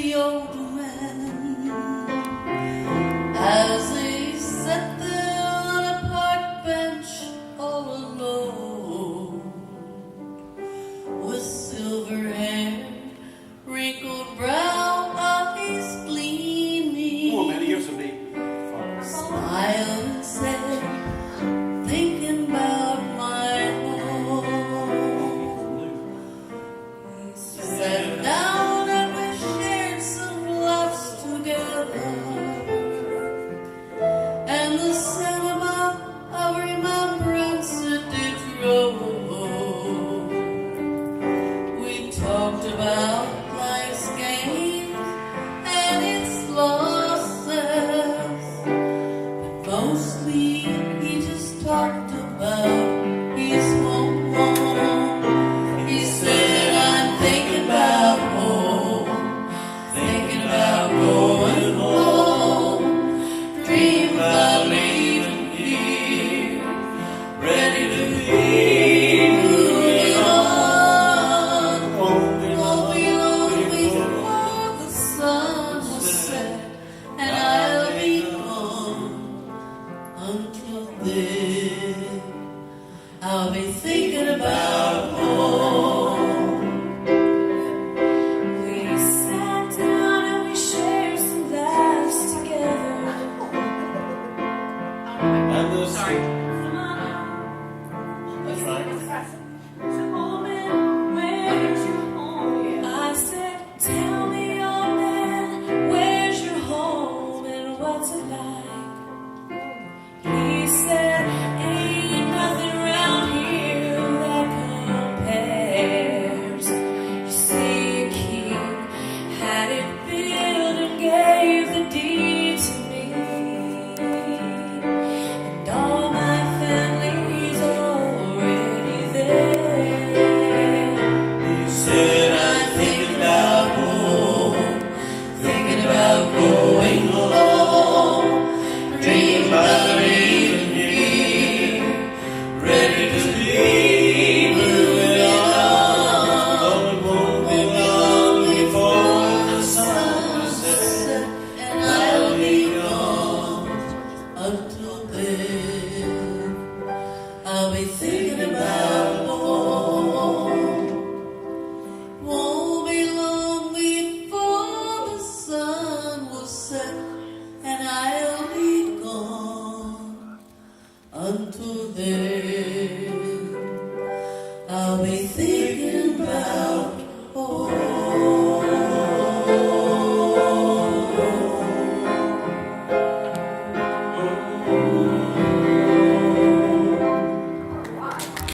the old man as he sat there on a park bench all alone, with silver hair, wrinkled brow, eyes gleaming. Oh, man, here's some neat. Smiled and said, thinking about my home. He sat down and we shared some laughs together, and the sentiment of remembrance it did grow. We talked about life's games and its losses, but mostly he just talked about his home. He said, I'm thinking about home, thinking about going home, dream about leaving here, ready to be moving on. Won't be long before the sun will set, and I'll be gone. Until then, I'll be thinking about home. We sat down and we shared some laughs together. And this. Sorry. That's right. I said, tell me, old man, where's your home and what's it like? He said, ain't nothing around here that compares. You see, a king had it built and gave the deed to me, and all my family's already there. He said, I'm thinking about home, thinking about going home, dream about leaving here, ready to be moving on. It won't be long before the sun sets, and I'll be gone. Until then, I'll be thinking about home. Won't be long before the sun will set, and I'll be gone. Until then, I'll be thinking about